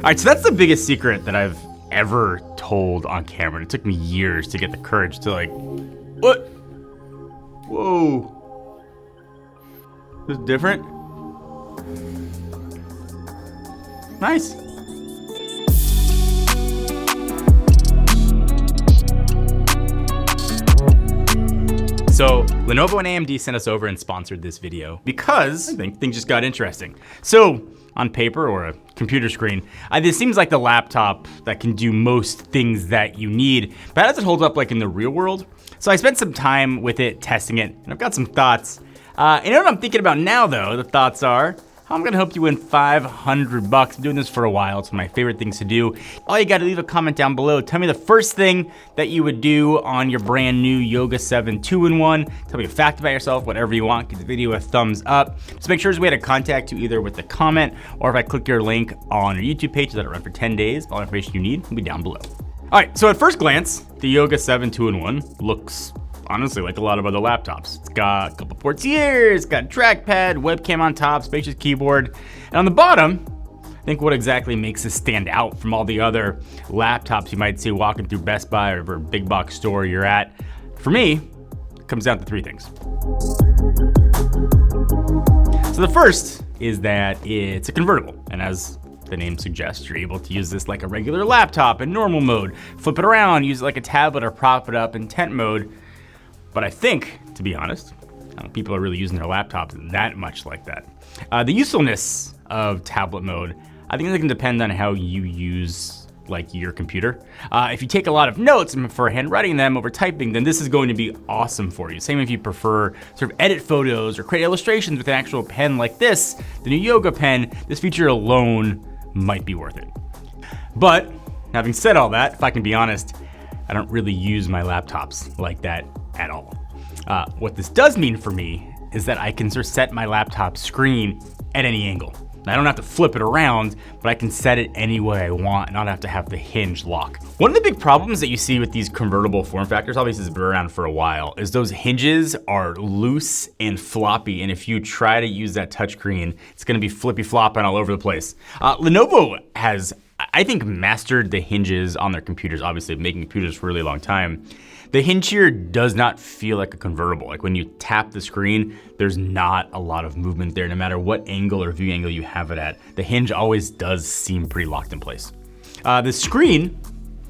right, so that's the biggest secret that I've ever told on camera. It took me years to get the courage to what? Whoa. This is different. Nice. So Lenovo and AMD sent us over and sponsored this video because I think things just got interesting. So on paper or a computer screen, this seems like the laptop that can do most things that you need, but how does it hold up like in the real world? So I spent some time with it, testing it, and I've got some thoughts. You know what I'm thinking about now though? The thoughts are, how I'm gonna help you win $500. I'm doing this for a while. It's one of my favorite things to do. All you gotta leave a comment down below. Tell me the first thing that you would do on your brand new Yoga 7 2-in-1. Tell me a fact about yourself, whatever you want. Give the video a thumbs up. Just make sure there's a way to contact you either with the comment or if I click your link on your YouTube page, let it run for 10 days. All the information you need will be down below. All right, so at first glance, the Yoga 7 2-in-1 looks honestly like a lot of other laptops. It's got a couple ports here, it's got a trackpad, webcam on top, spacious keyboard. And on the bottom, I think what exactly makes this stand out from all the other laptops you might see walking through Best Buy or whatever big box store you're at, for me, it comes down to three things. So the first is that it's a convertible, and as the name suggests, you're able to use this like a regular laptop in normal mode, flip it around, use it like a tablet or prop it up in tent mode. But I think, to be honest, I don't think people are really using their laptops that much like that. The usefulness of tablet mode, I think it can depend on how you use like your computer. If you take a lot of notes and prefer handwriting them over typing, then this is going to be awesome for you. Same if you prefer sort of edit photos or create illustrations with an actual pen like this, the new Yoga pen, this feature alone might be worth it. But having said all that, if I can be honest, I don't really use my laptops like that at all. What this does mean for me is that I can sort of set my laptop screen at any angle. I don't have to flip it around, but I can set it any way I want and not have to have the hinge lock. One of the big problems that you see with these convertible form factors, obviously it's been around for a while, is those hinges are loose and floppy, and if you try to use that touchscreen, it's gonna be flippy flopping all over the place. Lenovo has, I think, mastered the hinges on their computers, obviously making computers for a really long time. The hinge here does not feel like a convertible. Like when you tap the screen, there's not a lot of movement there, no matter what angle or view angle you have it at. The hinge always does seem pretty locked in place. The screen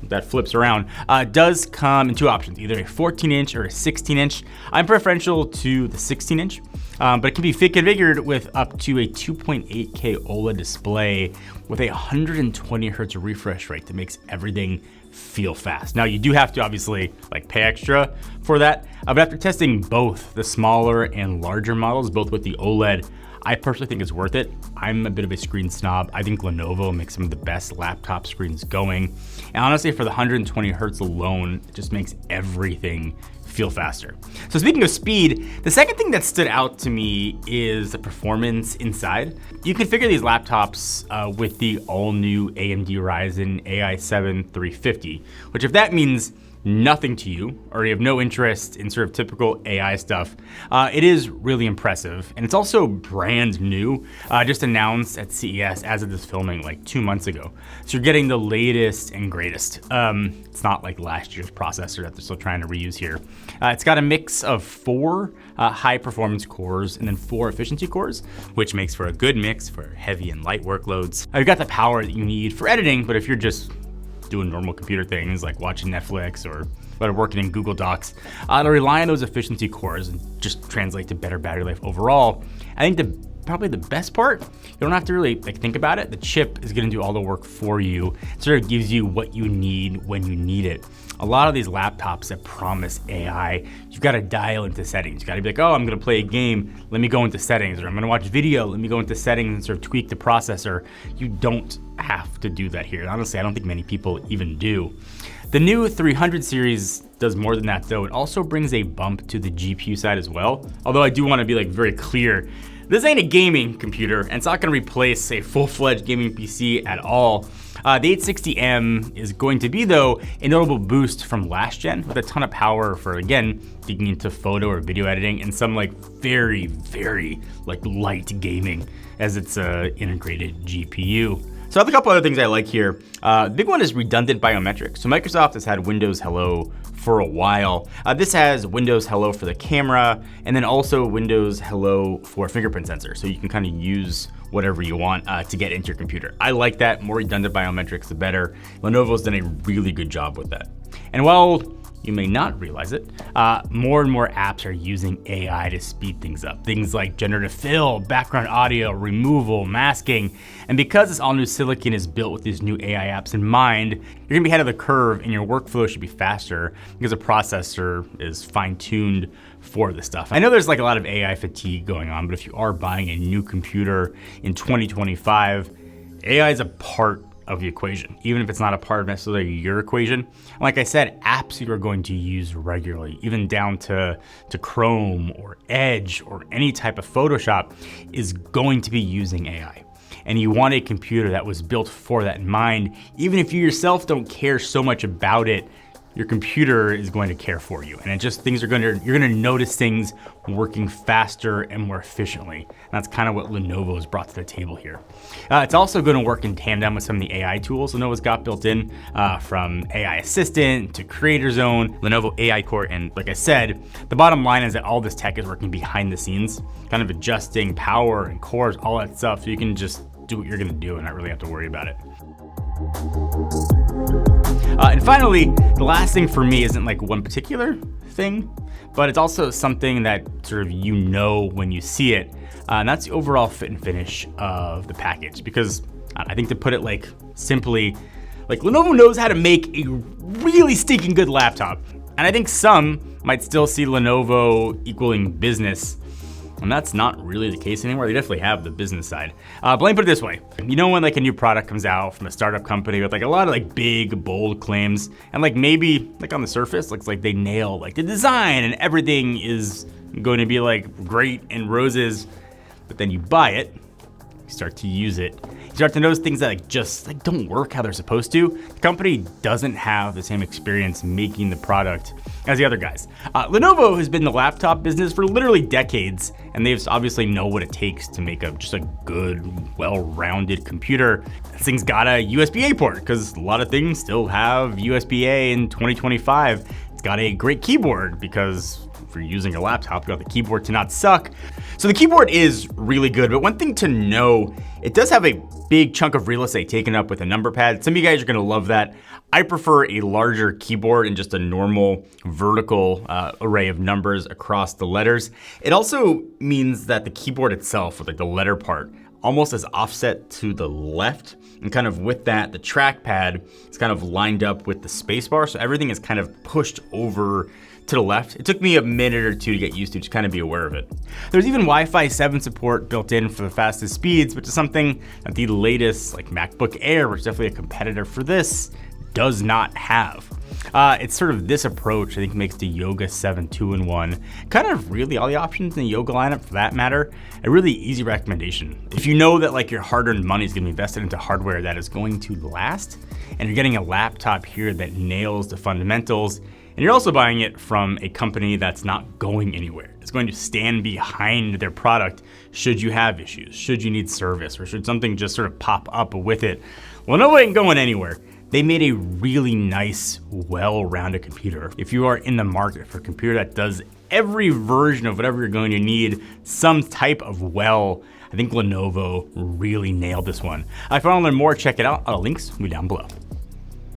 that flips around does come in two options, either a 14-inch or a 16-inch. I'm preferential to the 16-inch, but it can be configured with up to a 2.8K OLED display with a 120 hertz refresh rate that makes everything feel fast. Now you do have to obviously like pay extra for that, but after testing both the smaller and larger models, both with the OLED, I personally think it's worth it. I'm a bit of a screen snob. I think Lenovo makes some of the best laptop screens going. And honestly, for the 120 hertz alone, it just makes everything feel faster. So speaking of speed, the second thing that stood out to me is the performance inside. You configure these laptops with the all new AMD Ryzen AI 7 350, which if that means nothing to you, or you have no interest in sort of typical AI stuff, it is really impressive. And it's also brand new, just announced at CES as of this filming like 2 months ago. So you're getting the latest and greatest. It's not like last year's processor that they're still trying to reuse here. It's got a mix of 4 high performance cores and then 4 efficiency cores, which makes for a good mix for heavy and light workloads. You've got the power that you need for editing, but if you're just doing normal computer things like watching Netflix or working in Google Docs, to rely on those efficiency cores and just translate to better battery life overall. I think probably the best part, you don't have to really think about it. The chip is gonna do all the work for you. It sort of gives you what you need when you need it. A lot of these laptops that promise AI, you've got to dial into settings. You got to be like, oh, I'm gonna play a game, let me go into settings, or I'm gonna watch video, let me go into settings and sort of tweak the processor. You don't have to do that here. Honestly, I don't think many people even do. The new 300 series does more than that though. It also brings a bump to the GPU side as well. Although I do want to be very clear, this ain't a gaming computer and it's not gonna replace a full-fledged gaming PC at all. The 860M is going to be though a notable boost from last gen with a ton of power for, again, digging into photo or video editing and some very light gaming as it's a integrated GPU. So I have a couple other things I like here. The big one is redundant biometrics. So Microsoft has had Windows Hello for a while. This has Windows Hello for the camera, and then also Windows Hello for fingerprint sensor. So you can kind of use whatever you want to get into your computer. I like that. More redundant biometrics, the better. Lenovo's done a really good job with that. And while you may not realize it, more and more apps are using AI to speed things up. Things like generative fill, background audio, removal, masking. And because this all new silicon is built with these new AI apps in mind, you're gonna be ahead of the curve and your workflow should be faster because the processor is fine-tuned for this stuff. I know there's like a lot of AI fatigue going on, but if you are buying a new computer in 2025, AI is a part of the equation, even if it's not a part of necessarily your equation. And like I said, apps you are going to use regularly, even down to Chrome or Edge or any type of Photoshop, is going to be using AI. And you want a computer that was built for that in mind. Even if you yourself don't care so much about it, your computer is going to care for you. And it just, you're gonna notice things working faster and more efficiently. And that's kind of what Lenovo has brought to the table here. It's also gonna work in tandem with some of the AI tools Lenovo's got built in, from AI Assistant to Creator Zone, Lenovo AI Core. And like I said, the bottom line is that all this tech is working behind the scenes, kind of adjusting power and cores, all that stuff. So you can just do what you're gonna do and not really have to worry about it. And finally, the last thing for me isn't like one particular thing, but it's also something that sort of when you see it, and that's the overall fit and finish of the package. Because I think, to put it like simply, like Lenovo knows how to make a really stinking good laptop. And I think some might still see Lenovo equaling business, and that's not really the case anymore. They definitely have the business side. But let me put it this way. You know when like a new product comes out from a startup company with like a lot of like big, bold claims, and like maybe like on the surface, looks like they nail like the design and everything is going to be like great and roses, but then you buy it, you start to use it, you start to notice things that like just like don't work how they're supposed to. The company doesn't have the same experience making the product as the other guys. Lenovo has been in the laptop business for literally decades, and they've obviously know what it takes to make just a good, well-rounded computer. This thing's got a USB-A port, because a lot of things still have USB-A in 2025. It's got a great keyboard, because if you're using a laptop, you want the keyboard to not suck. So the keyboard is really good, but one thing to know, it does have a big chunk of real estate taken up with a number pad. Some of you guys are gonna love that. I prefer a larger keyboard and just a normal vertical array of numbers across the letters. It also means that the keyboard itself, with like the letter part, almost is offset to the left. And kind of with that, the trackpad is kind of lined up with the spacebar. So everything is kind of pushed over to the left. It took me a minute or two to get used to, just kind of be aware of it. There's even Wi-Fi 7 support built in for the fastest speeds, which is something that the latest like MacBook Air, which is definitely a competitor for this, does not have. It's sort of this approach I think makes the Yoga 7 2-in-1, kind of really all the options in the Yoga lineup for that matter, a really easy recommendation. If you know that like your hard-earned money is gonna be invested into hardware that is going to last, and you're getting a laptop here that nails the fundamentals, and you're also buying it from a company that's not going anywhere. It's going to stand behind their product should you have issues, should you need service, or should something just sort of pop up with it. Lenovo ain't going anywhere. They made a really nice, well-rounded computer. If you are in the market for a computer that does every version of whatever you're going to need, some type of I think Lenovo really nailed this one. If you want to learn more, check it out. Links will be down below.